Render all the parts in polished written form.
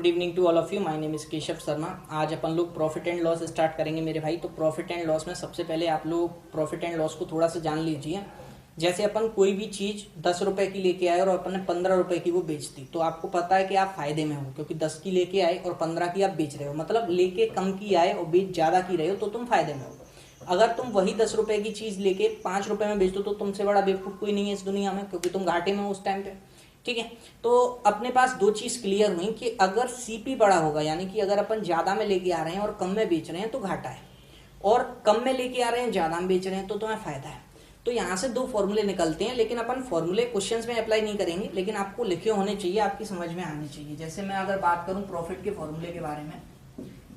Good evening to all of you. My name is Keshav Sharma. आज अपन लोग प्रॉफिट एंड लॉस स्टार्ट करेंगे मेरे भाई। तो प्रॉफिट एंड लॉस में सबसे पहले आप लोग प्रॉफिट एंड लॉस को थोड़ा सा जान लीजिए। जैसे अपन कोई भी चीज़ 10 रुपए की लेके आए और अपन ने 15 रुपए की वो बेच दी, तो आपको पता है कि आप फायदे में हो, क्योंकि 10 की लेके आए और 15 की आप बेच रहे हो, मतलब लेके कम की आए और बेच ज़्यादा की रहे हो, तो तुम फायदे में हो। अगर तुम वही 10 रुपए की चीज़ लेके 5 रुपए में बेच दो तो तुमसे बड़ा बेवकूफ़ कोई नहीं है इस दुनिया में, क्योंकि तुम घाटे में हो उस टाइम पे। ठीक है, तो अपने पास दो चीज़ क्लियर हुई कि अगर सीपी बड़ा होगा, यानी कि अगर अपन ज़्यादा में लेके आ रहे हैं और कम में बेच रहे हैं तो घाटा है, और कम में लेके आ रहे हैं ज़्यादा में बेच रहे हैं तो तुम्हें फायदा है। तो यहाँ से दो फॉर्मूले निकलते हैं, लेकिन अपन फॉर्मूले क्वेश्चंस में अप्लाई नहीं करेंगे, लेकिन आपको लिखे होने चाहिए, आपकी समझ में आने चाहिए। जैसे मैं अगर बात करूँ प्रॉफिट के फॉर्मूले के बारे में,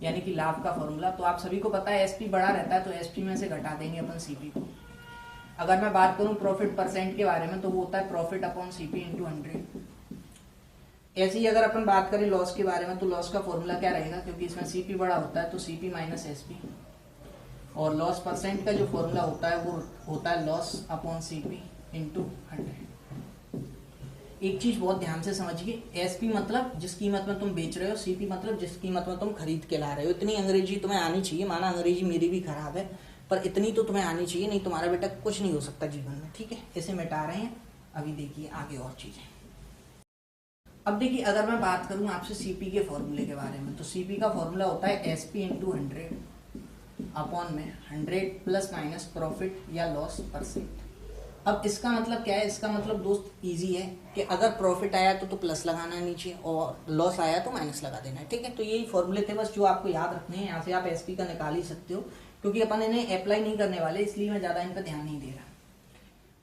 यानी कि लाभ का फॉर्मूला, तो आप सभी को पता है एसपी बड़ा रहता है तो एसपी में से घटा देंगे अपन सीपी को। अगर मैं बात करूं प्रॉफिट परसेंट के बारे में, तो वो होता है प्रॉफिट अपॉन सीपी इंटू 100। ऐसे ही अगर अपन बात करें लॉस के बारे में, तो लॉस का फॉर्मूला क्या रहेगा, क्योंकि इसमें सीपी बड़ा होता है तो सीपी माइनस एसपी, और लॉस परसेंट का जो फॉर्मूला होता है वो होता है लॉस अपॉन सीपी इंटू 100। एक चीज बहुत ध्यान से समझिए, एसपी मतलब जिस कीमत में तुम बेच रहे हो, सीपी मतलब जिस कीमत में तुम खरीद के ला रहे हो। इतनी अंग्रेजी तुम्हें आनी चाहिए, माना अंग्रेजी मेरी भी खराब है, पर इतनी तो तुम्हें आनी चाहिए, नहीं तुम्हारा बेटा कुछ नहीं हो सकता जीवन में। ठीक है, इसे मिटा रहे हैं। अभी देखिए आगे और चीजें। अब देखिए, अगर मैं बात करूं आपसे सीपी के फॉर्मूले के बारे में, तो सीपी का फॉर्मूला होता है एसपी इंटू 100 अपॉन में 100 प्लस माइनस प्रॉफिट या लॉस परसेंट। अब इसका मतलब क्या है? इसका मतलब दोस्त इजी है कि अगर प्रॉफिट आया तो प्लस लगाना है नीचे, और लॉस आया तो माइनस लगा देना है। ठीक है, तो यही फॉर्मूले थे बस जो आपको याद रखने हैं। यहाँ से आप एसपी का निकाल ही सकते हो, क्योंकि अपन इन्हें अप्लाई नहीं करने वाले, इसलिए मैं ज़्यादा इन पर ध्यान नहीं दे रहा।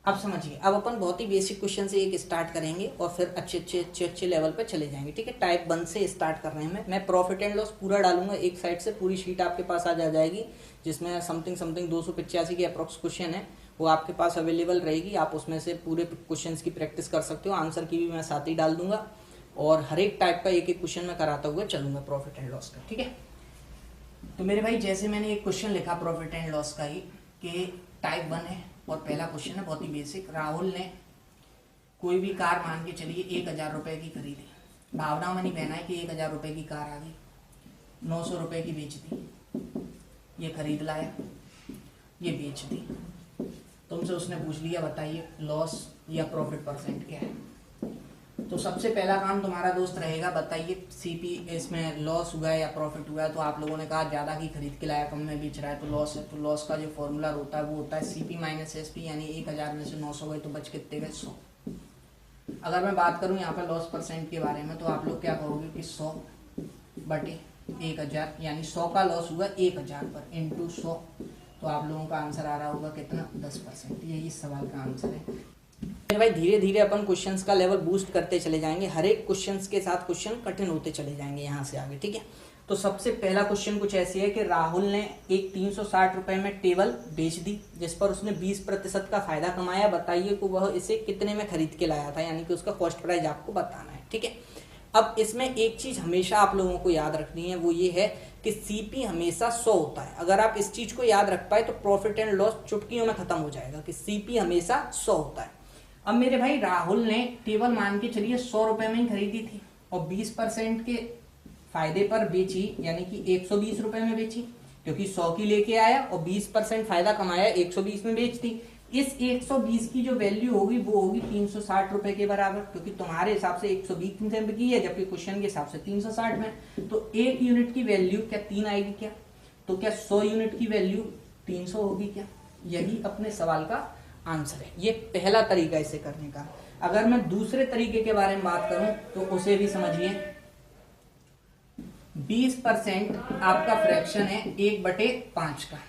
अब समझिए, अब अपन बहुत ही बेसिक क्वेश्चन से एक स्टार्ट करेंगे और फिर अच्छे लेवल पर चले जाएंगे। ठीक है, टाइप 1 से स्टार्ट कर रहे हैं। मैं प्रॉफिट एंड लॉस पूरा डालूंगा एक साइड से, पूरी शीट आपके पास आ जाएगी, जिसमें समथिंग 285 की अप्रोक्स क्वेश्चन है, वो आपके पास अवेलेबल रहेगी। आप उसमें से पूरे क्वेश्चंस की प्रैक्टिस कर सकते हो, आंसर की भी मैं साथ ही डाल दूंगा, और हर एक टाइप का एक एक क्वेश्चन मैं कराता हुआ चलूंगा प्रॉफिट एंड लॉस का। ठीक है, तो मेरे भाई जैसे मैंने एक क्वेश्चन लिखा प्रॉफिट एंड लॉस का ही, कि टाइप 1 है और पहला क्वेश्चन है बहुत ही बेसिक। राहुल ने कोई भी कार मान के चलिए 1000 रुपए की खरीदी, भावना में नहीं बहना है कि 1000 रुपए की कार आ गई, 900 रुपए की बेच दी, ये खरीद लाया, ये बेच दी। तुमसे उसने पूछ लिया बताइए लॉस या प्रॉफिट परसेंट क्या है। तो सबसे पहला काम तुम्हारा दोस्त रहेगा, बताइए सीपी इसमें लॉस हुआ है या प्रॉफिट हुआ है। तो आप लोगों ने कहा ज्यादा की खरीद के लाया, कम में बेच रहा है तो लॉस है। तो लॉस का जो फॉर्मूला होता है वो होता है सीपी माइनस एसपी, यानी 1000 में से 900 गए तो बच कितने गए? 100। अगर मैं बात करूं यहाँ पर लॉस परसेंट के बारे में, तो आप लोग क्या कहोगे कि 100 बटे 1000, यानी 100 का लॉस हुआ 1000 पर इंटू 100, तो आप लोगों का आंसर आ रहा होगा कितना? 10%। यही इस सवाल का आंसर है। फिर भाई धीरे धीरे अपन क्वेश्चंस का लेवल बूस्ट करते चले जाएंगे, हर एक क्वेश्चंस के साथ क्वेश्चन कठिन होते चले जाएंगे यहाँ से आगे। ठीक है, तो सबसे पहला क्वेश्चन कुछ ऐसी है कि राहुल ने एक 360 रुपए में टेबल बेच दी, जिस पर उसने 20% का फायदा कमाया। बताइए कि वह इसे कितने में खरीद के लाया था, यानी कि उसका कॉस्ट प्राइस आपको बताना है। ठीक है, अब इसमें एक चीज हमेशा आप लोगों को याद रखनी है, वो ये है कि सीपी हमेशा 100 होता है। अगर आप इस चीज को याद रख पाए तो प्रॉफिट एंड लॉस चुटकियों में खत्म हो जाएगा, कि सीपी हमेशा 100 होता है। अब मेरे भाई राहुल ने टेबल मान के चलिए 100 रुपए में ही खरीदी थी, और 20% के फायदे पर बेची, यानी कि 120 रुपए में बेची, क्योंकि 100 की लेके आया और 20% फायदा कमाया, 120 में बेच दी। इस 120 की जो वैल्यू होगी वो होगी 360 रुपए के बराबर, क्योंकि तुम्हारे हिसाब से 120 में बिकी है, जबकि क्वेश्चन के हिसाब से 360 में। तो एक यूनिट की वैल्यू क्या 3 आएगी क्या? तो क्या 100 यूनिट की वैल्यू 300 होगी क्या? यही अपने सवाल का आंसर है। ये पहला तरीका इसे करने का। अगर मैं दूसरे तरीके के बारे में बात करूं तो उसे भी समझिए। 20% आपका फ्रैक्शन है 1/5 का।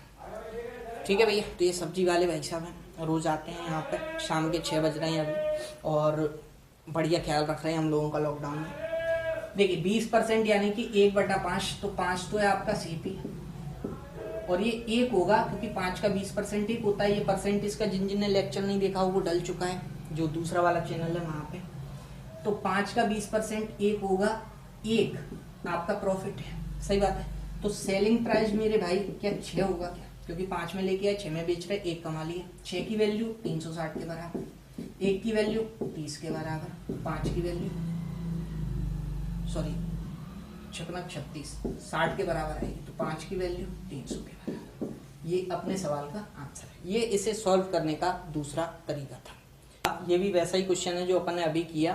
ठीक है भैया, तो ये सब्जी वाले भाई साहब हैं, रोज आते हैं यहाँ पे, शाम के 6 बज रहे हैं अभी, और बढ़िया ख्याल रख रहे हैं हम लोगों का लॉकडाउन में। देखिए 20% यानी कि 1/5, तो 5 तो है आपका सीपी, और ये 1 होगा, क्योंकि 5 का 20% 1 होता है। ये परसेंटेज का जिन ने लेक्चर नहीं देखा वो डल चुका है, जो दूसरा वाला चैनल है वहां पे। तो 5 का 20% 1 होगा, 1 आपका प्रॉफिट है। सही बात है। तो सेलिंग प्राइस मेरे भाई क्या 6 होगा क्या? क्योंकि 5 में लेके आए, 6 में बेच रहे, 1 कमा लिए। 6 की वैल्यू 360 के बराबर, 1 की वैल्यू 30 के बराबर, 5 की वैल्यू छकनक 36, 60 के बराबर आएगी, तो 5 की वैल्यू 300 के बराबर। ये अपने सवाल का आंसर है। ये इसे सॉल्व करने का दूसरा तरीका था। ये भी वैसा ही क्वेश्चन है जो अपन ने अभी किया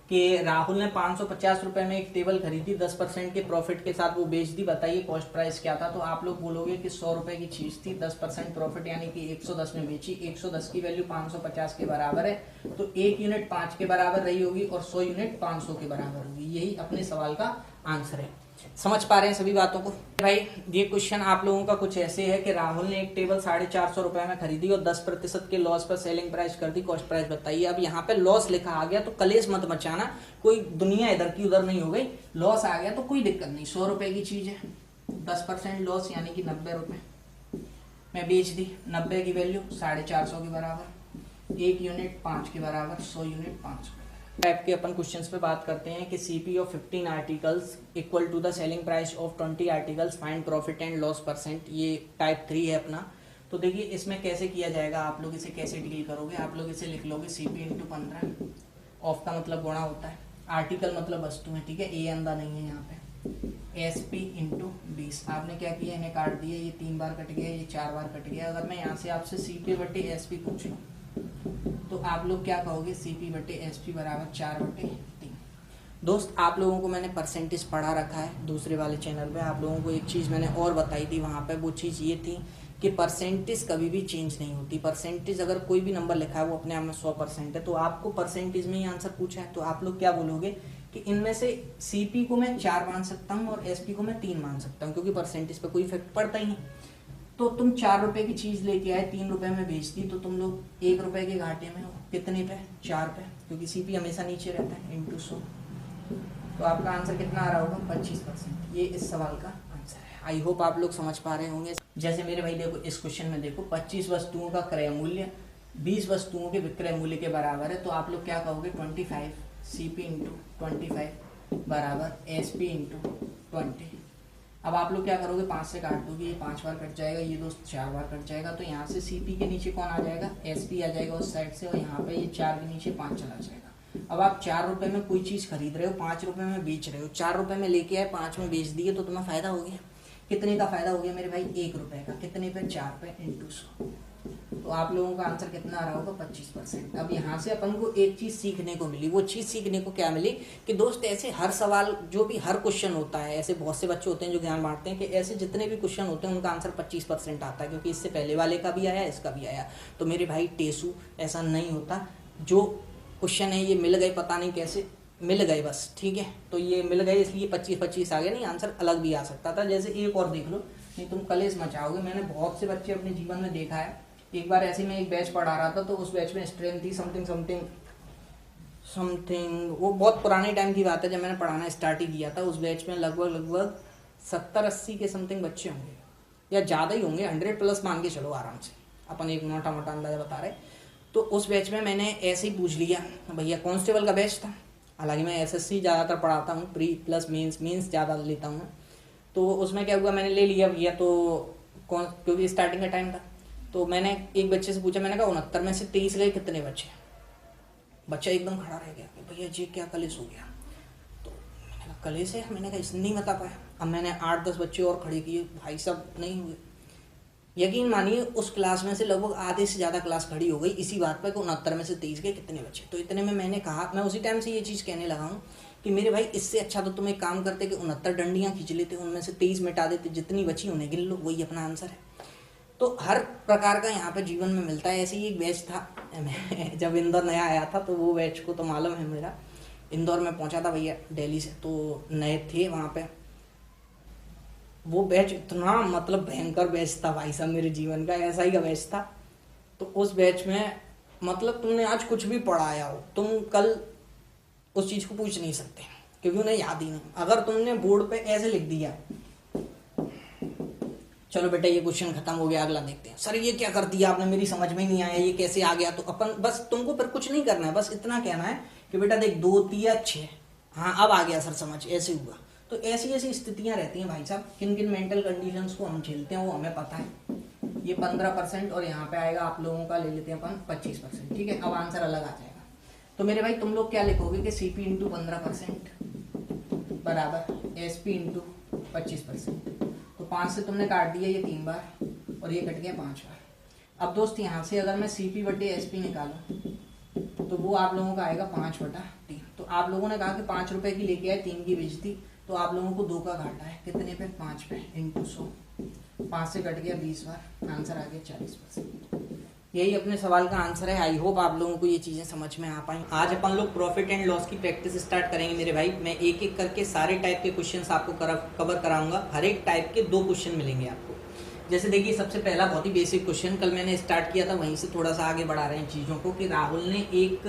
कि राहुल ने 550 रुपए में एक टेबल खरीदी, 10% के प्रॉफिट के साथ वो बेच दी, बताइए कॉस्ट प्राइस क्या था। तो आप लोग बोलोगे कि 100 रुपए की चीज थी, 10% प्रॉफिट यानी कि 110 में बेची, 110 की वैल्यू 550 के बराबर है, तो 1 यूनिट 5 के बराबर रही होगी और 100 यूनिट 500 के बराबर होगी। यही अपने सवाल का आंसर है। समझ पा रहे हैं सभी बातों को भाई। ये क्वेश्चन आप लोगों का कुछ ऐसे है कि राहुल ने एक टेबल 450 रुपए में खरीदी और 10% के लॉस पर सेलिंग प्राइस कर दी, कॉस्ट प्राइस बताइए। अब यहाँ पे लॉस लिखा आ गया तो कलेश मत मचाना, कोई दुनिया इधर की उधर नहीं हो गई। लॉस आ गया तो कोई दिक्कत नहीं, 100 रुपए की चीज है, 10% लॉस यानी कि 90 रुपए में बेच दी, 90 की वैल्यू 450 के बराबर, 1 यूनिट 5 के बराबर, 100 यूनिट 500 टाइप के अपन क्वेश्चंस पे बात करते हैं कि CP of 15 articles equal to the selling price of 20 articles, find profit and loss percent. ये टाइप 3 है अपना। तो देखिए इसमें कैसे किया जाएगा, आप लोग इसे कैसे डील करोगे। आप लोग इसे लिख लोगे सीपी इंटू 15, ऑफ का मतलब गुणा होता है, आर्टिकल मतलब वस्तु है, ठीक है, ए अंदा नहीं है यहाँ पे, एसपी इंटू 20। आपने क्या किया, इन्हें काट दिया, ये 3 बार कट गया, ये 4 बार कट गया। अगर मैं यहाँ से आपसे सीपी बटे एसपी पूछूं तो आप लोग क्या कहोगे, सीपी बटे एसपी बराबर 4/3। दोस्त आप लोगों को मैंने परसेंटेज पढ़ा रखा है दूसरे वाले चैनल पे। आप लोगों को एक चीज़ मैंने और बताई थी वहाँ पे, वो चीज़ ये थी कि परसेंटेज कभी भी चेंज नहीं होती। परसेंटेज अगर कोई भी नंबर लिखा है वो अपने आप में 100% है, तो आपको परसेंटेज में ही आंसर पूछा है, तो आप लोग क्या बोलोगे कि इनमें से सीपी को मैं 4 मान सकता हूँ और एसपी को मैं 3 मान सकता हूँ, क्योंकि परसेंटेज पे कोई इफेक्ट पड़ता ही नहीं। तो तुम 4 रुपए की चीज लेके आए, 3 रुपए में बेच दी, तो तुम लोग 1 रुपए के घाटे में हो। कितने पे, 4 पे, क्योंकि सीपी हमेशा नीचे रहता है, इंटू 100। तो आपका आंसर कितना आ रहा होगा, 25%। ये इस सवाल का आंसर है। आई होप आप लोग समझ पा रहे होंगे। जैसे मेरे भाई देखो इस क्वेश्चन में देखो, 25 वस्तुओं का क्रय मूल्य 20 वस्तुओं के विक्रय मूल्य के बराबर है, तो आप लोग क्या कहोगे, 25 सीपी इंटू 25 बराबर एसपी इंटू 20। अब आप लोग क्या करोगे, 5 से काट दोगे, ये 5 बार कट जाएगा, ये दोस्त 4 बार कट जाएगा, तो यहाँ से सीपी के नीचे कौन आ जाएगा, एसपी आ जाएगा उस साइड से, और यहाँ पे ये 4 के नीचे 5 चला जाएगा। अब आप 4 रुपए में कोई चीज खरीद रहे हो, 5 रुपए में बेच रहे हो, 4 रुपए में लेके आए, 5 में बेच दिए, तो तुम्हें फायदा हो गया। कितने का फायदा हो गया मेरे भाई, 1 रुपए का। कितने पे, 4 पे इंटू 100। तो आप लोगों का आंसर कितना आ रहा होगा, 25%। अब यहाँ से अपन को एक चीज सीखने को मिली। वो चीज सीखने को क्या मिली कि दोस्त ऐसे हर सवाल, जो भी हर क्वेश्चन होता है, ऐसे बहुत से बच्चे होते हैं जो ज्ञान बांटते हैं कि ऐसे जितने भी क्वेश्चन होते हैं उनका आंसर 25% आता है, क्योंकि इससे पहले वाले का भी आया, इसका भी आया। तो मेरे भाई टेसू, ऐसा नहीं होता। जो क्वेश्चन है ये मिल गए, पता नहीं कैसे मिल गए बस, ठीक है। तो ये मिल गए इसलिए 25-25 आ गया, नहीं आंसर अलग भी आ सकता था। जैसे एक और देख लो, नहीं तुम कलेश मचाओगे। मैंने बहुत से बच्चे अपने जीवन में देखा है। एक बार ऐसे में एक बैच पढ़ा रहा था, तो उस बैच में स्ट्रेंथ थी समथिंग, वो बहुत पुराने टाइम की बात है, जब मैंने पढ़ाना स्टार्ट ही किया था। उस बैच में लगभग 70-80 के समथिंग बच्चे होंगे, या ज़्यादा ही होंगे, 100+ मान के चलो आराम से, अपन एक मोटा मोटा अंदाजा बता रहे। तो उस बैच में मैंने ऐसे ही पूछ लिया, भैया कांस्टेबल का बैच था, हालांकि मैं एसएससी ज़्यादातर पढ़ाता हूँ, प्री प्लस मेंस ज़्यादा लेता हूँ। तो उसमें क्या हुआ, मैंने ले लिया भैया, तो क्योंकि स्टार्टिंग का टाइम था, तो मैंने एक बच्चे से पूछा, मैंने कहा 69 में से 23 गए, कितने बचे। बच्चा एकदम खड़ा रह गया कि भैया जी क्या कलेश हो गया। तो मैंने कहा कलेश है, मैंने कहा इसने नहीं बता पाया। अब मैंने 8-10 बच्चे और खड़े किए, भाई सब नहीं हुए। यकीन मानिए उस क्लास में से लगभग आधे से ज़्यादा क्लास खड़ी हो गई इसी बात पर कि 69 में से 23 गए, कितने बचे। तो इतने में मैंने कहा, मैं उसी टाइम से ये चीज़ कहने लगा हूँ कि मेरे भाई इससे अच्छा तो तुम एक काम करते कि 69 डंडियाँ खींच लेते, उनमें से 23 मिटा देते, जितनी बची उन्हें गिन लो, वही अपना आंसर है। तो हर प्रकार का यहाँ पे जीवन में मिलता है। ऐसे ही एक बैच था, मैं जब इंदौर नया आया था, तो वो बैच को तो मालूम है मेरा। इंदौर में पहुँचा था भैया दिल्ली से, तो नए थे वहाँ पे। वो बैच इतना मतलब भयंकर बैच था भाई साहब, मेरे जीवन का ऐसा ही का बैच था। तो उस बैच में मतलब तुमने आज कुछ भी पढ़ाया हो, तुम कल उस चीज़ को पूछ नहीं सकते, क्योंकि उन्हें याद ही नहीं। अगर तुमने बोर्ड पे ऐसे लिख दिया, चलो बेटा ये क्वेश्चन खत्म हो गया, अगला देखते हैं, सर ये क्या कर दिया आपने, मेरी समझ में नहीं आया, ये कैसे आ गया। तो अपन बस तुमको फिर कुछ नहीं करना है, बस इतना कहना है कि बेटा देख 2 3 6, हाँ अब आ गया सर समझ, ऐसे हुआ। तो ऐसी ऐसी स्थितियां रहती हैं भाई साहब, किन किन मेंटल कंडीशंस को हम झेलते हैं वो हमें पता है। ये 15% और यहाँ पे आएगा आप लोगों का, ले लेते हैं अपन 25%, ठीक है। अब आंसर अलग आ जाएगा। तो मेरे भाई तुम लोग क्या लिखोगे कि सीपी इंटू 15%, बराबर एस पी इंटू 25%। तो 5 से तुमने काट दिया ये 3 बार और ये कट गया 5 बार। अब दोस्त यहाँ से अगर मैं सी पी बटे एस पी निकालूं तो वो आप लोगों का आएगा 5/3। तो आप लोगों ने कहा कि 5 रुपए की लेके आए, 3 की बेच दी, तो आप लोगों को 2 का घाटा है। कितने पे? 5 पे इंटू 100। 5 से कट गया 20 बार, आंसर आ गया 40%। यही अपने सवाल का आंसर है। आई होप आप लोगों को ये चीजें समझ में आ पाई। आज अपन लोग प्रॉफिट एंड लॉस की प्रैक्टिस स्टार्ट करेंगे मेरे भाई। मैं एक एक करके सारे टाइप के क्वेश्चंस आपको कवर कराऊंगा। हर एक टाइप के 2 क्वेश्चन मिलेंगे आपको। जैसे देखिए, सबसे पहला बहुत ही बेसिक क्वेश्चन कल मैंने स्टार्ट किया था, वहीं से थोड़ा सा आगे बढ़ा रहे हैं चीज़ों को, कि राहुल ने एक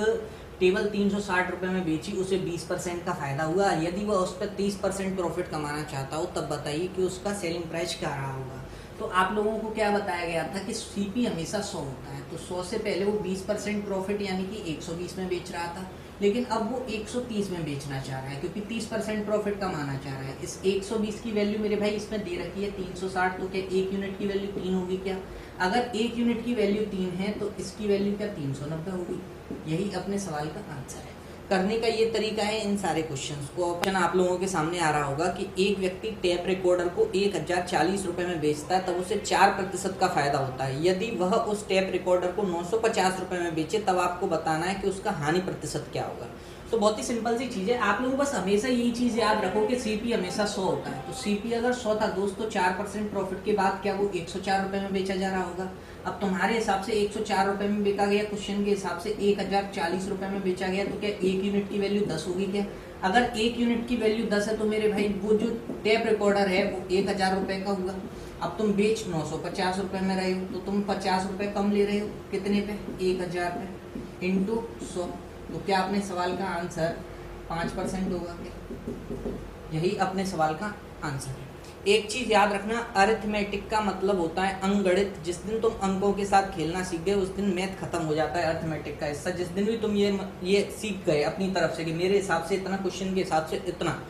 टेबल 360 रुपये में बेची, उसे 20% का फायदा हुआ। यदि वह उस पर 30% प्रॉफिट कमाना चाहता हो तब बताइए कि उसका सेलिंग प्राइस क्या रहा होगा। तो आप लोगों को क्या बताया गया था कि सीपी हमेशा 100 होता है। तो 100 से पहले वो 20% प्रॉफिट यानी कि 120 में बेच रहा था, लेकिन अब वो 130 में बेचना चाह रहा है क्योंकि 30% प्रॉफिट कमाना चाह रहा है। इस 120 की वैल्यू मेरे भाई इसमें दे रखी है 360। तो क्या 1 यूनिट की वैल्यू 3 होगी क्या? अगर 1 यूनिट की वैल्यू 3 है तो इसकी वैल्यू क्या 390 होगी? यही अपने सवाल का आंसर है। करने का ये तरीका है इन सारे क्वेश्चंस को। ऑप्शन आप लोगों के सामने आ रहा होगा कि एक व्यक्ति टेप रिकॉर्डर को 1040 रुपये में बेचता है, तब उसे 4% का फायदा होता है। यदि वह उस टेप रिकॉर्डर को 950 रुपये में बेचे तब आपको बताना है कि उसका हानि प्रतिशत क्या होगा। तो बहुत ही सिंपल सी चीज़ है। आप लोग बस हमेशा यही चीज़ याद रखो कि सीपी हमेशा 100 होता है। तो सीपी अगर 100 था दोस्तों, 4% प्रॉफिट के बाद क्या वो 104 रुपये में बेचा जा रहा होगा? अब तुम्हारे हिसाब से 104 रुपये में बेचा गया, क्वेश्चन के हिसाब से 1040 रुपये में बेचा गया, तो क्या 1 यूनिट की वैल्यू 10 होगी क्या? अगर 1 यूनिट की वैल्यू 10 है तो मेरे भाई वो जो टेप रिकॉर्डर है वो 1000 रुपये का हुआ। अब तुम बेच 950 रुपये में रहे हो, तो तुम 50 रुपये कम ले रहे हो। कितने पे? 1000 पे इंटू 100। तो क्या अपने सवाल का आंसर 5% होगा क्या? यही अपने सवाल का आंसर है। एक चीज याद रखना, अरिथमेटिक का मतलब होता है अंकगणित। जिस दिन तुम अंकों के साथ खेलना सीख गए उस दिन मैथ खत्म हो जाता है। अरिथमेटिक का हिस्सा जिस दिन भी तुम ये सीख गए अपनी तरफ से कि मेरे हिसाब से इतना, क्वेश्चन के हिसाब से इतना,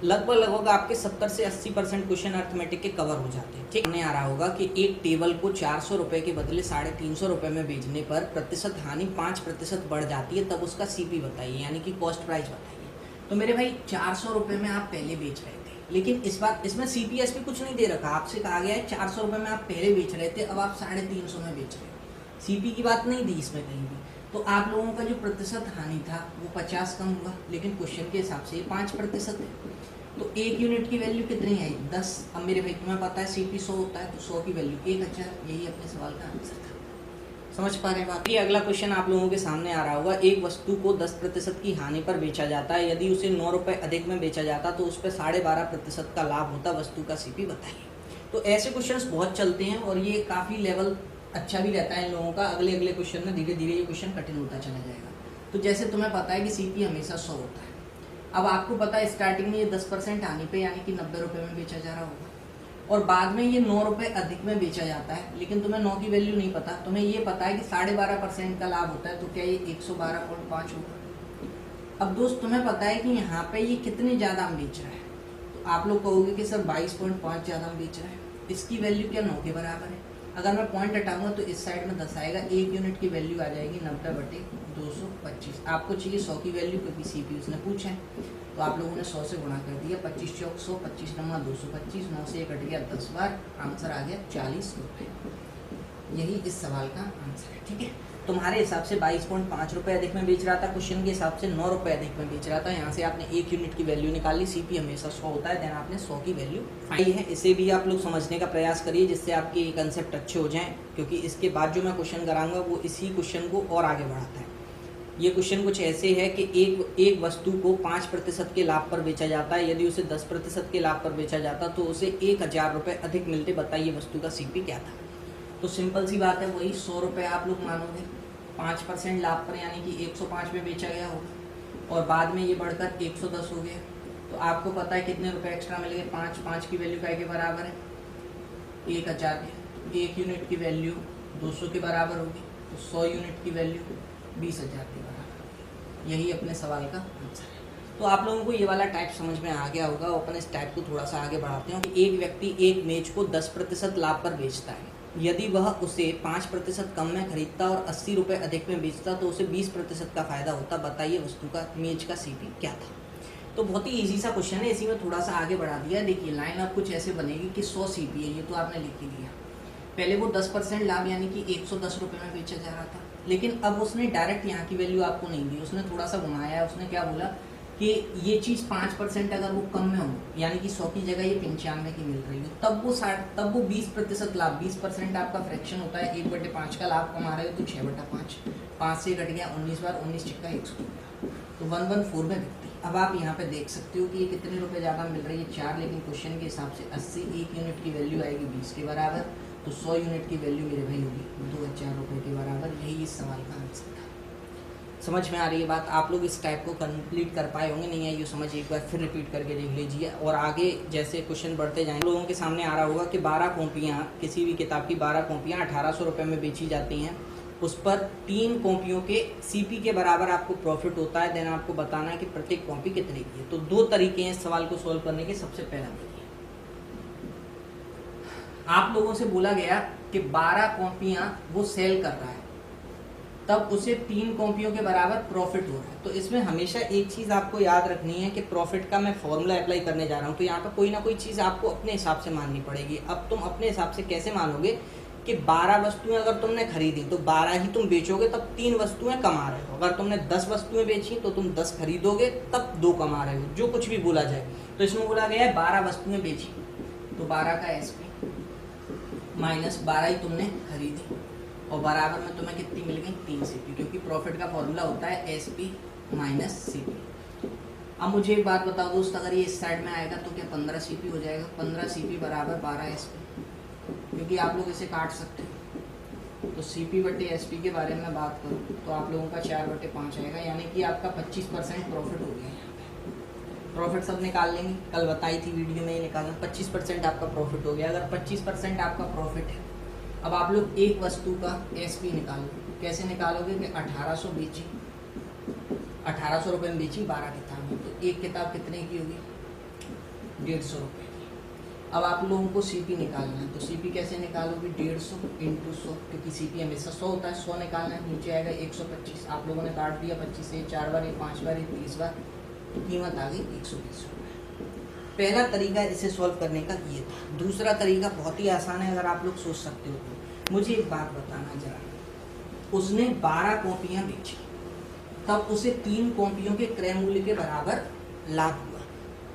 लगभग आपके 70 से 80% क्वेश्चन अरिथमेटिक के कवर हो जाते हैं। ठीक, हमें आ रहा होगा कि एक टेबल को 400 रुपये के बदले 350 रुपये में बेचने पर प्रतिशत हानि 5% बढ़ जाती है, तब उसका सीपी बताइए, यानी कि कॉस्ट प्राइस बताइए। तो मेरे भाई 400 रुपये में आप पहले बेच रहे थे, लेकिन इस बार इसमें सीपीएस भी कुछ नहीं दे रखा। आपसे कहा गया है 400 रुपये में आप पहले बेच रहे थे, अब आप 350 में बेच रहे हो। सीपी की बात नहीं दी इसमें कहीं भी। तो आप लोगों का जो प्रतिशत हानि था वो 50 कम हुआ, लेकिन क्वेश्चन के हिसाब से 5% है। तो 1 यूनिट की वैल्यू कितनी आई? 10। अब मेरे भाई तुम्हें पता है सीपी 100 होता है, तो 100 की वैल्यू 1000। यही अपने सवाल का आंसर था। समझ पा रहे हैं बात? ये अगला क्वेश्चन आप लोगों के सामने आ रहा होगा। एक वस्तु को 10% की हानि पर बेचा जाता है, यदि उसे 9 रुपये अधिक में बेचा जाता तो उस पर 12.5% का लाभ होता, वस्तु का सीपी बताइए। तो ऐसे क्वेश्चंस बहुत चलते हैं और ये काफ़ी लेवल अच्छा भी रहता है इन लोगों का। अगले क्वेश्चन में धीरे धीरे ये क्वेश्चन कठिन होता चला जाएगा। तो जैसे तुम्हें पता है कि सीपी हमेशा 100 होता है। अब आपको पता है स्टार्टिंग में ये 10% हानि पे यानी कि 90 रुपये में बेचा जा रहा होगा, और बाद में ये 9 रुपये अधिक में बेचा जाता है, लेकिन तुम्हें 9 की वैल्यू नहीं पता। तुम्हें ये पता है कि 12.5% का लाभ होता है, तो क्या ये 112.5 होगा? अब दोस्त तुम्हें पता है कि यहाँ पे ये कितने ज़्यादा हम बेच रहा है, तो आप लोग कहोगे कि सर 22.5 ज़्यादा हम बेच रहे हैं। इसकी वैल्यू क्या 9 के बराबर है? अगर मैं पॉइंट हटाऊंगा तो इस साइड में 10 आएगा। 1 यूनिट की वैल्यू आ जाएगी 90/225। आपको चाहिए 100 की वैल्यू, क्योंकि सीपी उसने पूछा है, तो आप लोगों ने 100 से गुणा कर दिया। 25 चौक 100, 25 नम्मा 225, 9 से 1 कट गया 10 बार, आंसर आ गया 40 रुपये। यही इस सवाल का आंसर है। ठीक है, तुम्हारे हिसाब से 22.5 रुपये अधिक में बेच रहा था, क्वेश्चन के हिसाब से 9 रुपये अधिक में बेच रहा था। यहाँ से आपने 1 यूनिट की वैल्यू निकाली, सीपी हमेशा 100 होता है, देन आपने 100 की वैल्यू फाइंड है। इसे भी आप लोग समझने का प्रयास करिए जिससे आपके ये कंसेप्ट अच्छे हो जाएं, क्योंकि इसके बाद जो मैं क्वेश्चन कराऊंगा वो इसी क्वेश्चन को और आगे बढ़ाता है। ये क्वेश्चन कुछ ऐसे है कि एक वस्तु को 5% के लाभ पर बेचा जाता है, यदि उसे 10% के लाभ पर बेचा जाता तो उसे 1000 रुपये अधिक मिलते, बताइए वस्तु का सीपी क्या था? तो सिंपल सी बात है, वही 100 रुपये आप लोग मानोगे, 5% लाभ पर यानी कि 105 में बेचा गया होगा, और बाद में ये बढ़कर 110 हो गया। तो आपको पता है कितने रुपए एक्स्ट्रा मिल गए? 5 की वैल्यू काय के बराबर है? 1000 के। 1 यूनिट की वैल्यू 200 के बराबर होगी, तो 100 यूनिट की वैल्यू 20,000 के बराबर। यही अपने सवाल का आंसर है। तो आप लोगों को ये वाला टाइप समझ में आ गया होगा। अपन इस टाइप को थोड़ा सा आगे बढ़ाते हैं कि एक व्यक्ति एक मेज को 10% लाभ पर बेचता है, यदि वह उसे 5% कम में खरीदता और 80 रुपये अधिक में बेचता तो उसे 20% का फायदा होता, बताइए वस्तु का मेज का सीपी क्या था? तो बहुत ही इजी सा क्वेश्चन है, इसी में थोड़ा सा आगे बढ़ा दिया। देखिए लाइन अब कुछ ऐसे बनेगी कि 100 सीपी है, ये तो आपने लिख ही दिया। पहले वो 10% लाभ यानी कि 110 रुपये में बेचा जा रहा था, लेकिन अब उसने डायरेक्ट यहाँ की वैल्यू आपको नहीं दी, उसने थोड़ा सा घुमाया है। उसने क्या बोला कि ये चीज़ 5% अगर वो कम में हो, यानी कि 100 की जगह ये 95 की मिल रही हो, तब वो 20% लाभ, 20% आपका फ्रैक्शन होता है, 1/5 का लाभ कमा रहे हो तो 6/5, 5 से कट गया 19 बार, 19 छिक्का 100, तो 114 में बिकती। अब आप यहाँ पे देख सकते हो कि ये कितने रुपए ज़्यादा मिल रही है, 4, लेकिन क्वेश्चन के हिसाब से 80, 1 यूनिट की वैल्यू आएगी 20 के बराबर, तो 100 यूनिट की वैल्यू मेरे भाई होगी 2000 रुपये के बराबर। यही इस सवाल का आंसर था। समझ में आ रही है बात? आप लोग इस टाइप को कंप्लीट कर पाए होंगे, नहीं है ये समझ एक बार फिर रिपीट करके देख लीजिए। और आगे जैसे क्वेश्चन बढ़ते जाएंगे लोगों के सामने आ रहा होगा कि 12 कॉपियाँ, किसी भी किताब की 12 कॉपियाँ 1800 रुपये में बेची जाती हैं, उस पर 3 कॉपियों के सीपी के बराबर आपको प्रॉफिट होता है, देन आपको बताना है कि प्रत्येक कॉपी कितने की है। तो 2 तरीके हैं इस सवाल को सोल्व करने के। सबसे पहला देखिए, आप लोगों से बोला गया कि 12 कॉपियां वो सेल कर रहा है, तब उसे 3 कॉपियों के बराबर प्रॉफिट हो रहा है। तो इसमें हमेशा एक चीज़ आपको याद रखनी है कि प्रॉफिट का मैं फॉर्मूला अप्लाई करने जा रहा हूँ, तो यहाँ पर कोई ना कोई चीज़ आपको अपने हिसाब से माननी पड़ेगी। अब तुम अपने हिसाब से कैसे मानोगे कि 12 वस्तुएं अगर तुमने खरीदी तो 12 ही तुम बेचोगे, तब 3 वस्तुएं कमा रहे हो। अगर तुमने 10 वस्तुएं बेची तो तुम 10 खरीदोगे, तब 2 कमा रहे हो, जो कुछ भी बोला जाए। तो इसमें बोला गया है 12 वस्तुएं बेची, तो 12 का एसपी माइनस 12 ही तुमने खरीदी, और बराबर में तुम्हें कितनी मिल गई 3 सीपी, क्योंकि प्रॉफिट का फॉर्मूला होता है एसपी माइनस सीपी। अब मुझे एक बात बताओ दोस्त, अगर ये इस साइड में आएगा तो क्या 15 सीपी हो जाएगा? 15 सीपी बराबर 12 एसपी, क्योंकि आप लोग इसे काट सकते हो। तो सीपी बटे एसपी के बारे में बात करूँ तो आप लोगों का 4/5 आएगा, यानी कि आपका 25% प्रॉफिट हो गया। प्रॉफिट सब निकाल लेंगे, कल बताई थी वीडियो में ही निकालना। 25% आपका प्रॉफिट हो गया। अगर 25% आपका प्रॉफिट है, अब आप लोग एक वस्तु का एसपी निकालो। कैसे निकालोगे कि 1800 बेची, 1800 रुपये में बेची 12 किताब में, तो एक किताब कितने की होगी? 150 रुपये की। अब आप लोगों को सीपी निकालना है, तो सीपी कैसे निकालोगे? 150 इंटू 100, क्योंकि सीपी हमेशा 100 होता है, 100 निकालना है, नीचे आएगा 125। आप लोगों ने काट दिया 25 से, 4 बार, 5 बार, 30 बार, तो कीमत आ गई 120 रुपये। पहला तरीका इसे सॉल्व करने का ये था। दूसरा तरीका बहुत ही आसान है, अगर आप लोग सोच सकते हो तो। मुझे एक बात बताना जरा, उसने 12 कॉपियाँ बेची, तब उसे 3 कॉपियों के क्रय मूल्य के बराबर लाभ हुआ।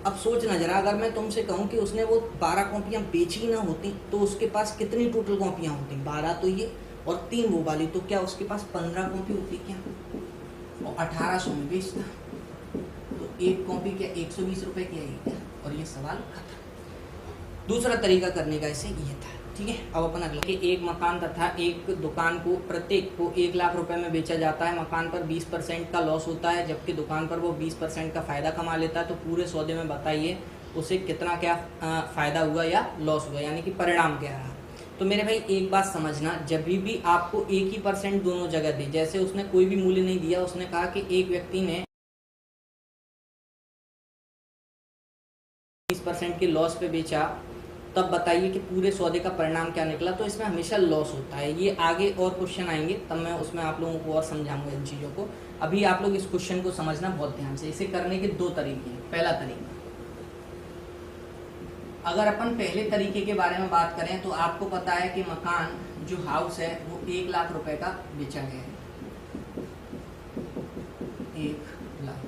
अब सोचना जरा, अगर मैं तुमसे कहूँ कि उसने वो 12 कॉपियाँ बेची ना होती तो उसके पास कितनी टोटल कॉपियाँ होती? 12 तो ये और 3 वो वाली, तो क्या उसके पास 15 कॉपी होती क्या? और 1800 में बेचता, तो एक कॉपी क्या 120 रुपये की आएगी क्या? और ये सवाल खत्म। दूसरा तरीका करने का इसे ये था, ठीक है। अब अपन अगले, एक मकान तथा एक दुकान को प्रत्येक को 1 लाख रुपए में बेचा जाता है। मकान पर 20% का लॉस होता है, जबकि दुकान पर वो 20% का फ़ायदा कमा लेता है। तो पूरे सौदे में बताइए उसे कितना क्या फ़ायदा हुआ या लॉस हुआ, यानी कि परिणाम क्या रहा। तो मेरे भाई एक बात समझना, जब भी आपको एक ही % दोनों जगह दी, जैसे उसने कोई भी मूल्य नहीं दिया, उसने कहा कि एक व्यक्ति ने 20% के लॉस पे बेचा, तब बताइए कि पूरे सौदे का परिणाम क्या निकला। तो इसमें हमेशा लॉस होता है। ये आगे और क्वेश्चन आएंगे, तब मैं उसमें आप लोगों को और समझाऊंगा इन चीज़ों को। अभी आप लोग इस क्वेश्चन को समझना बहुत ध्यान से। इसे करने के 2 तरीके हैं। पहला तरीका, अगर अपन पहले तरीके के बारे में बात करें तो आपको पता है कि मकान जो हाउस है वो 1 लाख रुपए का बेचा गया है, 1 लाख।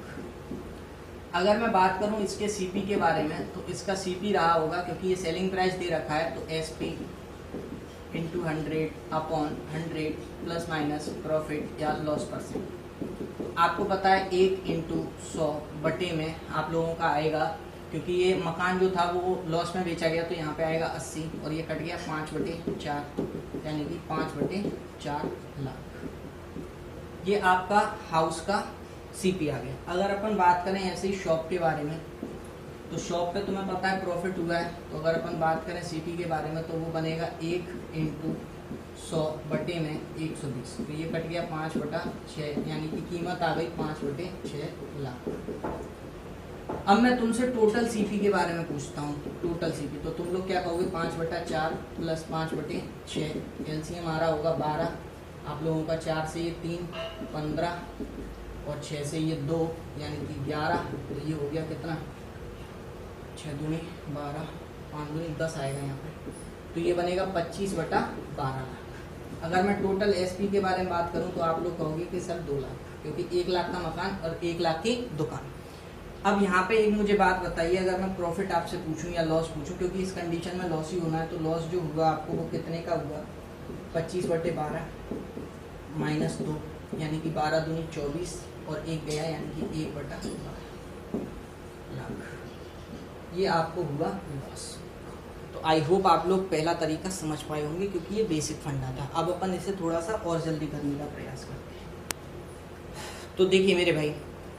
अगर मैं बात करूं इसके सीपी के बारे में, तो इसका सीपी रहा होगा, क्योंकि ये सेलिंग प्राइस दे रखा है, तो SP into 100 upon 100 plus minus profit या लॉस %। आपको पता है 1 इंटू 100 बटे में आप लोगों का आएगा, क्योंकि ये मकान जो था वो लॉस में बेचा गया, तो यहाँ पे आएगा 80, और ये कट गया 5/4, यानी कि 5/4 लाख। ये आपका हाउस का सीपी आ गया। अगर अपन बात करें ऐसे ही शॉप के बारे में, तो शॉप पे तुम्हें पता है प्रॉफिट हुआ है, तो अगर अपन बात करें सीपी के बारे में तो वो बनेगा 1 इंटू 100 बटे में 120, तो ये कट गया 5/6, यानी कि कीमत आ गई 5/6 लाख। अब मैं तुमसे टोटल सीपी के बारे में पूछता हूँ, टोटल सीपी, तो तुम लोग क्या कहोगे? 5/4 प्लस 5/6, एलसीएम आ रहा होगा 12, आप लोगों का 4 से ये 3 15, और 6 से ये 2 यानी कि 11, तो ये हो गया कितना, 6 दूनी 12, 5 दूनी 10 आएगा यहाँ पे, तो ये बनेगा 25/12 लाख। अगर मैं टोटल एसपी के बारे में बात करूँ तो आप लोग कहोगे कि सर 2 लाख, क्योंकि 1 लाख का मकान और 1 लाख की दुकान। अब यहाँ पे एक मुझे बात बताइए, अगर मैं प्रॉफिट आपसे पूछूं या लॉस पूछूं, क्योंकि इस कंडीशन में लॉस ही होना है, तो लॉस जो हुआ आपको वो कितने का हुआ, 25/12 -2 यानी कि 12 दूनी 24 और 1 गया यानी कि 1/12 लाख, ये आपको हुआ लॉस। तो आई होप आप लोग पहला तरीका समझ पाए होंगे, क्योंकि ये बेसिक फंडा था। अब अपन इसे थोड़ा सा और जल्दी करने का प्रयास करते हैं। तो देखिए मेरे भाई,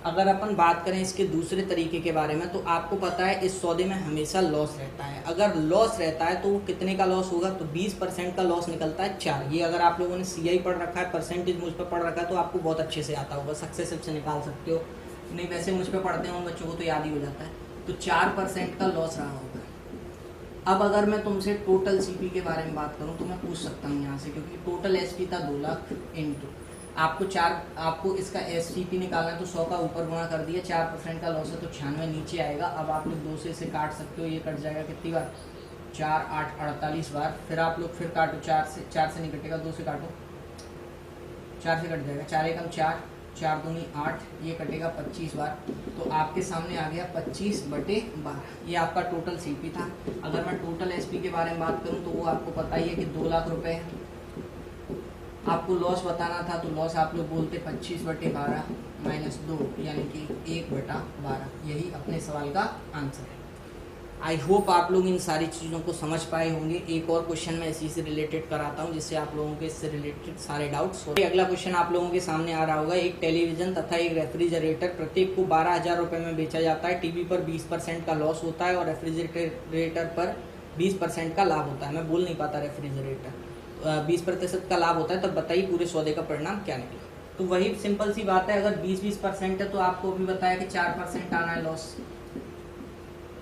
अगर अपन बात करें इसके दूसरे तरीके के बारे में, तो आपको पता है इस सौदे में हमेशा लॉस रहता है। अगर लॉस रहता है तो वो कितने का लॉस होगा, तो 20% का लॉस निकलता है 4। ये अगर आप लोगों ने CI पढ़ रखा है, परसेंटेज मुझ पर पढ़ रखा है, तो आपको बहुत अच्छे से आता होगा, सक्सेसिव से निकाल सकते हो। नहीं वैसे मुझ पर पढ़ते हैं उन बच्चों को तो याद ही हो जाता है। तो 4% का लॉस रहा होगा। अब अगर मैं तुमसे टोटल CP के बारे में बात करूं तो मैं पूछ सकता हूं यहाँ से, क्योंकि टोटल SP था 2 लाख इंटू आपको इसका SCP निकालना है, तो 100 का ऊपर गुणा कर दिया, 4% का लॉस है तो 96 नीचे आएगा। अब आप लोग 2 से इसे काट सकते हो, ये कट जाएगा कितनी बार, 4 8 48 बार। फिर आप लोग फिर काटो, 4 से नहीं कटेगा, 2 से काटो, 4 से कट जाएगा, 4 एकम 4, 4 दूनी 8, ये कटेगा 25 बार। तो आपके सामने आ गया 25/12, ये आपका टोटल CP था। अगर मैं टोटल SP के बारे में बात करूं तो वो आपको पता ही है कि 2 लाख रुपए है। आपको लॉस बताना था, तो लॉस आप लोग बोलते 25/12 -2 यानी कि 1/12, यही अपने सवाल का आंसर है। आई होप आप लोग इन सारी चीज़ों को समझ पाए होंगे। एक और क्वेश्चन मैं इसी से रिलेटेड कराता हूं, जिससे आप लोगों के इससे रिलेटेड सारे डाउट्स हो। अगला क्वेश्चन आप लोगों के सामने आ रहा होगा, एक टेलीविजन तथा एक रेफ्रिजरेटर प्रत्येक को 12,000 रुपये में बेचा जाता है। टीवी पर 20% का लॉस होता है और रेफ्रिजरेटर पर 20% का लाभ होता है। मैं बोल नहीं पाता, रेफ्रिजरेटर 20% का लाभ होता है। तब बताइए पूरे सौदे का परिणाम क्या निकला। तो वही सिंपल सी बात है, अगर 20% है तो आपको अभी बताया कि 4% आना है लॉस।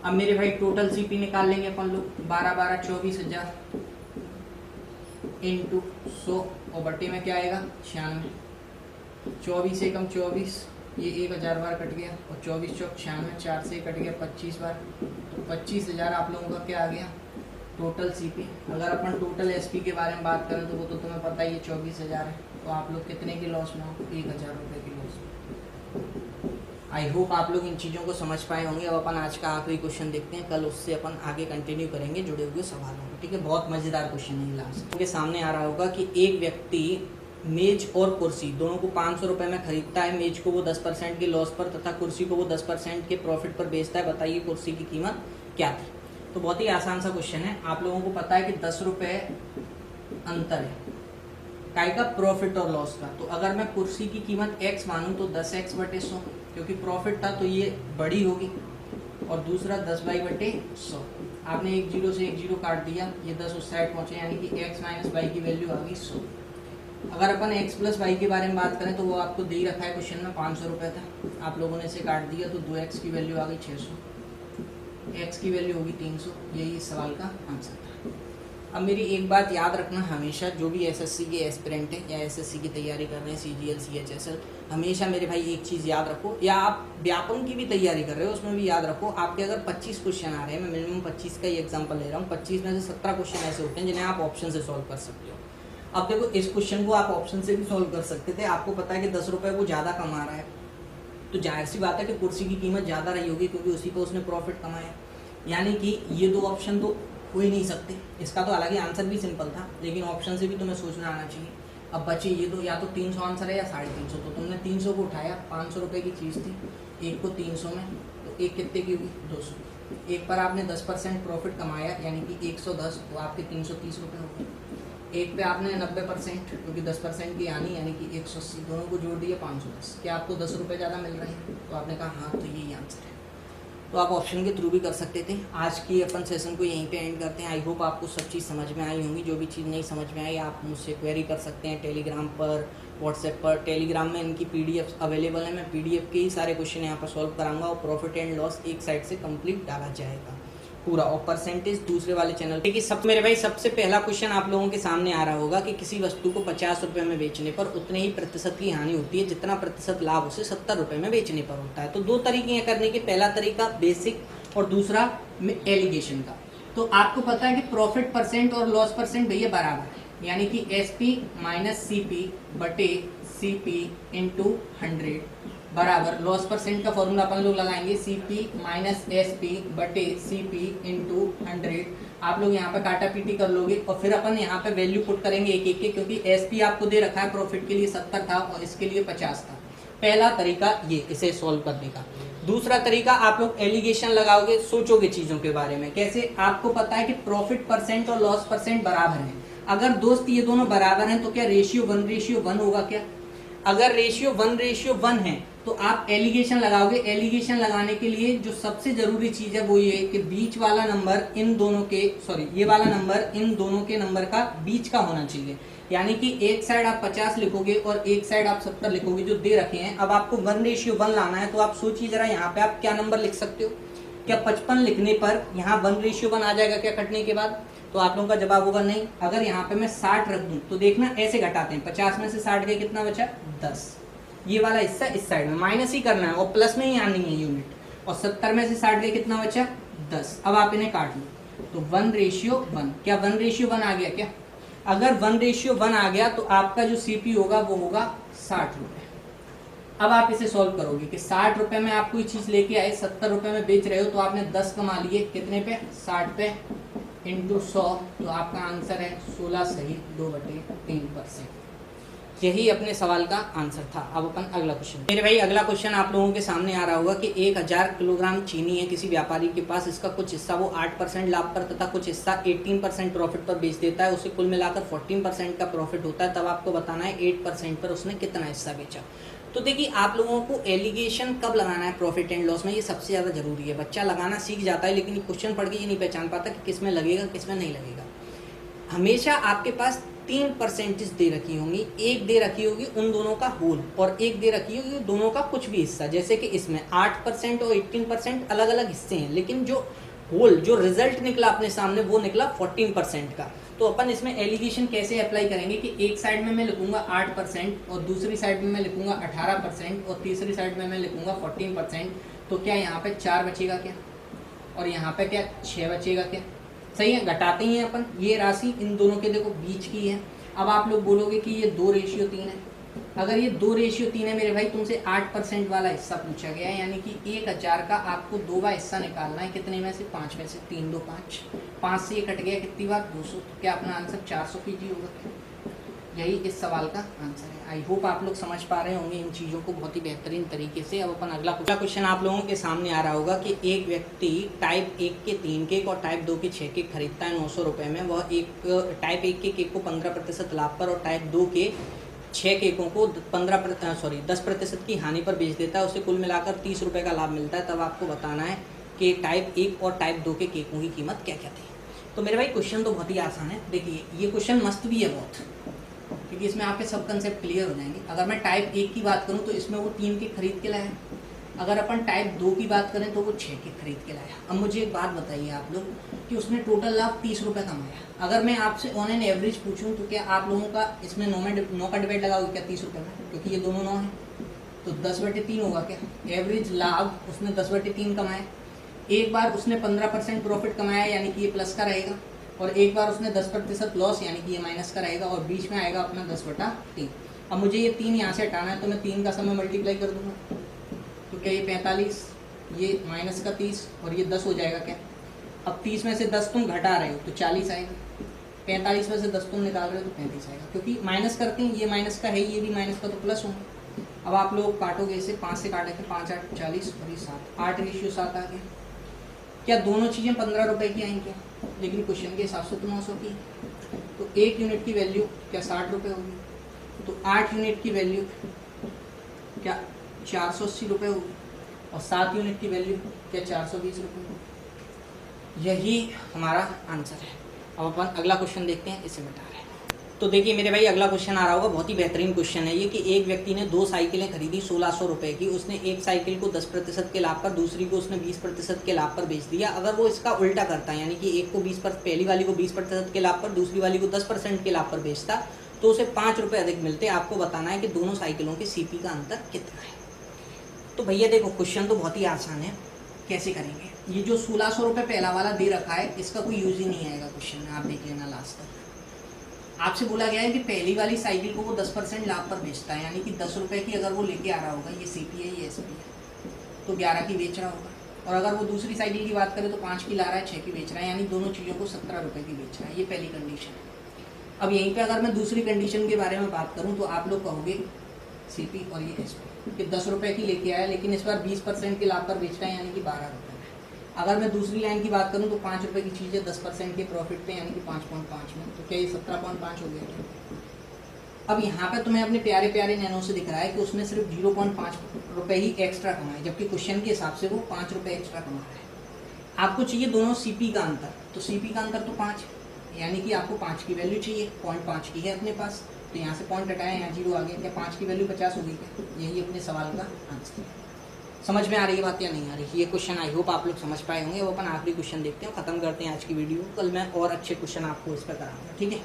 अब मेरे भाई टोटल CP निकाल लेंगे अपन लोग, 12 24,000 इंटू 100 और बट्टे में क्या आएगा 96, 24 से कम 24, ये 1000 बार कट गया, और 24 चौक 96, 4 से कट गया 25 बार, तो 25,000 आप लोगों का क्या आ गया टोटल CP। अगर अपन टोटल SP के बारे में बात करें तो वो तो तुम्हें पता ही है 24,000 है, तो आप लोग कितने के लॉस में हो, 1,000 रुपये के लॉस में। आई होप आप लोग इन चीज़ों को समझ पाए होंगे। अब अपन आज का आखिरी क्वेश्चन देखते हैं, कल उससे अपन आगे कंटिन्यू करेंगे जुड़े हुए सवालों को, ठीक है। बहुत मज़ेदार क्वेश्चन है लास्ट के सामने आ रहा होगा कि एक व्यक्ति मेज और कुर्सी दोनों को 500 रुपये में खरीदता है। मेज को वो 10% के लॉस पर तथा कुर्सी को वो 10% के प्रॉफिट पर बेचता है। बताइए कुर्सी की कीमत क्या थी। तो बहुत ही आसान सा क्वेश्चन है। आप लोगों को पता है कि 10 रुपये अंतर है काय का, प्रॉफिट और लॉस का। तो अगर मैं कुर्सी की कीमत x मानूं तो 10x/100, क्योंकि प्रॉफिट था तो ये बड़ी होगी, और दूसरा 10y/100। आपने एक 0 से एक 0 काट दिया, ये 10 उस साइड पहुंचे, यानी कि x - y की वैल्यू आ गई 100। अगर अपन x + y के बारे में बात करें तो वो आपको दे ही रखा है क्वेश्चन में, 500 रुपये था। आप लोगों ने इसे काट दिया तो 2x की वैल्यू आ गई 600, x की वैल्यू होगी 300। यही इस सवाल का आंसर था। अब मेरी एक बात याद रखना हमेशा, जो भी SSC के एस्पिरेंट हैं या SSC की तैयारी कर रहे हैं, CGL CHSL, हमेशा मेरे भाई एक चीज़ याद रखो, या आप व्यापम की भी तैयारी कर रहे हो उसमें भी याद रखो। आपके अगर 25 क्वेश्चन आ रहे हैं, मैं मिनिमम 25 का ही एग्जांपल ले रहा हूँ, 25 में से 17 क्वेश्चन ऐसे होते हैं जिन्हें आप ऑप्शन से सॉल्व कर सकते हो। अब देखो, इस क्वेश्चन को आप ऑप्शन से भी सॉल्व कर सकते थे। आपको पता है कि 10 रुपये वो ज़्यादा कमा रहा है, तो जाहिर सी बात है कि कुर्सी की कीमत ज़्यादा रही होगी, क्योंकि उसी पर उसने प्रॉफिट कमाया। यानी कि ये दो ऑप्शन तो हो ही नहीं सकते। इसका तो हालांकि आंसर भी सिंपल था, लेकिन ऑप्शन से भी तुम्हें सोचना आना चाहिए। अब बचे ये दो, या तो 300 आंसर है या 350। तो तुमने 300 को उठाया, 500 रुपये की चीज़ थी, एक को 300 में, तो एक कितने की हुई 200। एक पर आपने 10% प्रॉफिट कमाया, यानी कि 110, तो आपके 330 रुपये हो गए। एक पे आपने 90%, क्योंकि 10% की आनी, यानी कि 180, दोनों को जोड़ दिए 510। क्या आपको 10 रुपये ज़्यादा मिल रहे हैं? तो आपने कहा हाँ, तो यही आंसर है। तो आप ऑप्शन के थ्रू भी कर सकते थे। आज की अपन सेशन को यहीं पे एंड करते हैं। आई होप आपको सब चीज़ समझ में आई होंगी। जो भी चीज़ नहीं समझ में आई आप मुझसे क्वेरी कर सकते हैं टेलीग्राम पर, व्हाट्सएप पर। टेलीग्राम में इनकी PDF अवेलेबल है, मैं PDF के ही सारे क्वेश्चन यहाँ पर सॉल्व कराऊंगा, और प्रॉफिट एंड लॉस एक साइड से कंप्लीट डाला जाएगा। पूरा, और परसेंटेज दूसरे वाले चैनल। देखिए सब मेरे भाई सबसे पहला क्वेश्चन आप लोगों के सामने आ रहा होगा कि किसी वस्तु को 50 रुपये में बेचने पर उतने ही प्रतिशत की हानि होती है जितना प्रतिशत लाभ उसे 70 रुपये में बेचने पर होता है। तो दो तरीके हैं करने के, पहला तरीका बेसिक और दूसरा एलिगेशन का। तो आपको पता है कि प्रॉफिट परसेंट और लॉस परसेंट भैया बराबर है, यानी कि SP माइनस CP बटे CP इंटू 100 बराबर लॉस परसेंट का फॉर्मूला अपन लोग लगाएंगे CP माइनस SP बटे CP इंटू 100। आप लोग यहाँ पे काटा पीटी कर लोगे और फिर अपन यहाँ पे वैल्यू पुट करेंगे एक एक के, क्योंकि SP आपको दे रखा है प्रॉफिट के लिए 70 था और इसके लिए 50 था। पहला तरीका ये इसे सॉल्व करने का। दूसरा तरीका आप लोग एलिगेशन लगाओगे, सोचोगे चीजों के बारे में। कैसे? आपको पता है कि प्रॉफिट परसेंट और लॉस परसेंट बराबर है। अगर दोस्त ये दोनों बराबर हैं तो क्या रेशियो 1:1 होगा क्या? अगर रेशियो 1:1 है तो आप एलिगेशन लगाओगे। एलिगेशन लगाने के लिए जो सबसे जरूरी चीज है वो ये कि बीच वाला नंबर इन दोनों के, ये वाला नंबर इन दोनों के नंबर का बीच का होना चाहिए। यानी कि एक साइड आप 50 लिखोगे और एक साइड आप 70 लिखोगे जो दे रखे हैं। अब आपको 1:1 लाना है, तो आप सोचिए जरा यहाँ पे आप क्या नंबर लिख सकते हो। क्या 55 लिखने पर यहाँ 1:1 आ जाएगा क्या कटने के बाद? तो आप लोगों का जवाब होगा नहीं। अगर यहाँ पे मैं 60 रख दूं तो देखना ऐसे घटाते हैं, 50 में से 60 गए, कितना बचा? 10। ये वाला हिस्सा इस साइड में माइनस ही करना है और प्लस में ही आनी है यूनिट, और 70 में से 60 गए, कितना बचा? 10। अब आप इन्हें काट लो तो 1:1। क्या 1:1 आ गया क्या? अगर 1:1 आ गया तो आपका जो CP होगा वो होगा 60 रुपए। अब आप इसे सॉल्व करोगे कि 60 रुपए में आप कोई चीज लेके आए, 70 रुपए में बेच रहे हो, तो आपने 10 कमा लिए। कितने पे? 60 पे इंटू 100, तो आपका आंसर है 16 सही 2/3%। यही अपने सवाल का आंसर था। अब अपन अगला क्वेश्चन। मेरे भाई अगला क्वेश्चन आप लोगों के सामने आ रहा होगा कि 1000 किलोग्राम चीनी है किसी व्यापारी के पास। इसका कुछ हिस्सा वो 8% लाभ पर तथा कुछ हिस्सा 18% प्रॉफिट पर बेच देता है। उसे कुल मिलाकर 14% का प्रॉफिट होता है। तब आपको बताना है 8% पर उसने कितना हिस्सा बेचा। तो देखिए आप लोगों को एलिगेशन कब लगाना है प्रॉफिट एंड लॉस में, ये सबसे ज़्यादा जरूरी है। बच्चा लगाना सीख जाता है लेकिन क्वेश्चन पढ़ के ये नहीं पहचान पाता कि किस में लगेगा किस में नहीं लगेगा। हमेशा आपके पास 3 परसेंटेज दे रखी होंगी, एक दे रखी होगी उन दोनों का होल और एक दे रखी होगी दोनों का कुछ भी हिस्सा। जैसे कि इसमें 8% और 18% अलग अलग हिस्से हैं, लेकिन जो होल जो रिजल्ट निकला अपने सामने वो निकला 14% का। तो अपन इसमें एलिगेशन कैसे अप्लाई करेंगे कि एक साइड में मैं लिखूंगा 8% और दूसरी साइड में मैं लिखूंगा 18% और तीसरी साइड में मैं लिखूंगा 14%। तो क्या यहाँ पे 4 बचेगा क्या? और यहाँ पे क्या 6 बचेगा क्या? सही है, घटाते ही हैं अपन। ये राशि इन दोनों के देखो बीच की है। अब आप लोग बोलोगे कि ये 2:3 है। अगर ये 2:3 है मेरे भाई, तुमसे 8% वाला हिस्सा पूछा गया है, यानी कि 1000 का आपको 2 बार हिस्सा निकालना है। कितने में से? 5 में से। 3 2 5, 5 से ये कट गया, कितनी बार? 200। तो क्या अपना आंसर 400 PG होगा? यही इस सवाल का आंसर है। आई होप आप लोग समझ पा रहे होंगे इन चीज़ों को बहुत ही बेहतरीन तरीके से। अब अपन अगला क्वेश्चन आप लोगों के सामने आ रहा होगा कि एक व्यक्ति टाइप 1 के 3 केक और टाइप 2 के 6 केक खरीदता है 900 रुपये में। वह टाइप 1 के केक को 15% लाभ पर और टाइप 2 के 6 केकों को 10% की हानि पर बेच देता है। उसे कुल मिलाकर 30 रुपये का लाभ मिलता है। तब आपको बताना है कि टाइप 1 और टाइप 2 के केकों की कीमत क्या क्या थी। तो मेरे भाई क्वेश्चन तो बहुत ही आसान है। देखिए ये क्वेश्चन मस्त भी है बहुत, क्योंकि इसमें आपके सब कंसेप्ट क्लियर हो जाएंगे। अगर मैं टाइप 1 की बात करूं तो इसमें वो 3 के खरीद के लाया। अगर अपन टाइप 2 की बात करें तो वो 6 के खरीद के लाया। अब मुझे एक बात बताइए आप लोग कि उसने टोटल लाभ 30 रुपये कमाया। अगर मैं आपसे ऑन एन एवरेज पूछूं तो क्या आप लोगों का इसमें 9 का डिवाइड लगाओगे क्या 30 रुपये में? क्योंकि ये दोनों 9 हैं तो 10/3 होगा क्या? एवरेज लाभ उसने 10/3 कमाया। एक बार उसने 15% प्रॉफिट कमाया, यानी कि ये प्लस का रहेगा, और एक बार उसने 10% लॉस, यानी कि ये माइनस का रहेगा, और बीच में आएगा अपना 10/3। अब मुझे ये 3 यहाँ से हटाना है तो मैं 3 का समय मल्टीप्लाई कर दूंगा। तो क्या ये 45, ये माइनस का 30 और ये 10 हो जाएगा क्या? अब 30 में से 10 तुम घटा रहे हो तो 40 आएगा। 45 में से 10 तुम निकाल रहे हो तो 35 आएगा, क्योंकि माइनस करते हैं, ये माइनस का है, ये भी माइनस का, तो प्लस होगा। अब आप लोग काटोगे इसे, 5 से काटेंगे 5 8 40 और ये 7, 8:7 आ गया। क्या दोनों चीज़ें 15 रुपये की आएंगी क्या? लेकिन क्वेश्चन के हिसाब से तो 900 की। तो 1 यूनिट की वैल्यू क्या 60 रुपये होगी? तो 8 यूनिट की वैल्यू क्या 480 रुपये होगी, और 7 यूनिट की वैल्यू क्या 420 रुपये होगी। यही हमारा आंसर है। अब अपन अगला क्वेश्चन देखते हैं, इसे बता रहे हैं। तो देखिए मेरे भाई अगला क्वेश्चन आ रहा होगा, बहुत ही बेहतरीन क्वेश्चन है ये कि एक व्यक्ति ने 2 साइकिलें खरीदी 1600 रुपए की। उसने एक साइकिल को 10% के लाभ पर, दूसरी को उसने 20% के लाभ पर बेच दिया। अगर वो इसका उल्टा करता है, यानी कि एक को 20%, पहली वाली को 20% के लाभ पर, दूसरी वाली को 10% के लाभ पर बेचता, तो उसे 5 रुपये अधिक मिलते। आपको बताना है कि दोनों साइकिलों के सीपी का अंतर कितना है। तो भैया देखो क्वेश्चन तो बहुत ही आसान है, कैसे करेंगे। ये जो 1600 रुपये पहला वाला दे रखा है, इसका कोई यूज ही नहीं आएगा क्वेश्चन में, आप देख लेना लास्ट तक। आपसे बोला गया है कि पहली वाली साइकिल को वो 10% लाभ पर बेचता है, यानी कि 10 रुपये की अगर वो लेके आ रहा होगा, ये सीपी है ये एसपी है, तो 11 की बेच रहा होगा। और अगर वो दूसरी साइकिल की बात करें तो 5 की ला रहा है, 6 की बेच रहा है, यानी दोनों चीज़ों को 17 रुपये की बेच रहा है। ये पहली कंडीशन है। अब यहीं पे अगर मैं दूसरी कंडीशन के बारे में बात करूँ तो आप लोग कहोगे सीपी और ये एसपी कि 10 रुपये की लेके आया, लेकिन इस बार 20% के लाभ पर बेच रहा है, यानी कि 12 रुपये। अगर मैं दूसरी लाइन की बात करूं तो 5 रुपये की चीज़ है 10% के प्रॉफिट पे, यानी कि 5.5 में, तो क्या ये 17.5 हो गया। अब यहाँ पे तुम्हें अपने प्यारे प्यारे नैनो से दिख रहा है कि उसने सिर्फ 0.5 रुपये ही एक्स्ट्रा कमाए, जबकि क्वेश्चन के हिसाब से वो 5 रुपये एक्स्ट्रा कमा रहा है। आपको चाहिए दोनों सीपी का अंतर, तो सीपी का अंतर तो 5, यानी कि आपको 5 की वैल्यू चाहिए। 0.5 की है अपने पास, तो यहाँ से पॉइंट हटाया, यहाँ 0 आ गया। क्या 5 की वैल्यू 50 हो गई क्या? यही अपने सवाल का आंसर है। समझ में आ रही है बात या नहीं आ रही? ये क्वेश्चन आई होप आप लोग समझ पाए होंगे। वो अपन आखिरी क्वेश्चन देखते हैं, खत्म करते हैं आज की वीडियो। कल मैं और अच्छे क्वेश्चन आपको इस पर कराऊंगा, ठीक है।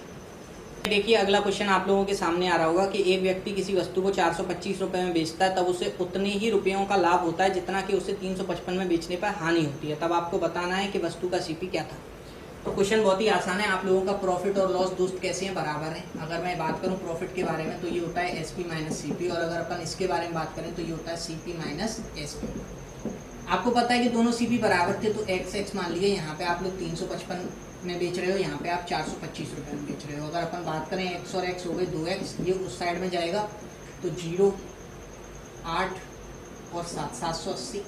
देखिए अगला क्वेश्चन आप लोगों के सामने आ रहा होगा कि एक व्यक्ति किसी वस्तु को 425 रुपये में बेचता है, तब उसे उतने ही रुपयों का लाभ होता है जितना कि उसे 355 में बेचने पर हानि होती है। तब आपको बताना है कि वस्तु का सीपी क्या था। तो क्वेश्चन बहुत ही आसान है। आप लोगों का प्रॉफिट और लॉस दोस्त कैसे हैं, बराबर है। अगर मैं बात करूं प्रॉफिट के बारे में तो ये होता है एसपी माइनस सीपी, और अगर अपन इसके बारे में बात करें तो ये होता है सीपी माइनस एसपी। आपको पता है कि दोनों सीपी बराबर थे, तो एक्स एक्स मान लीजिए। यहाँ पे आप लोग 355 में बेच रहे हो, यहाँ पे आप 425 रुपये में बेच रहे हो। अगर अपन बात करें एक्स और एक्स हो गए 2x, ये उस साइड में जाएगा तो 0, 8 और 7, 780।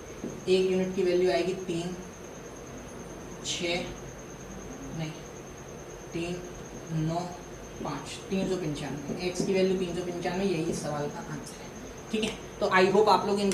एक यूनिट की वैल्यू आएगी 3, 6 नहीं 3, 9, 5, 395। एक्स की वैल्यू 395, यही इस सवाल का आंसर है, ठीक है। तो आई होप आप लोग इन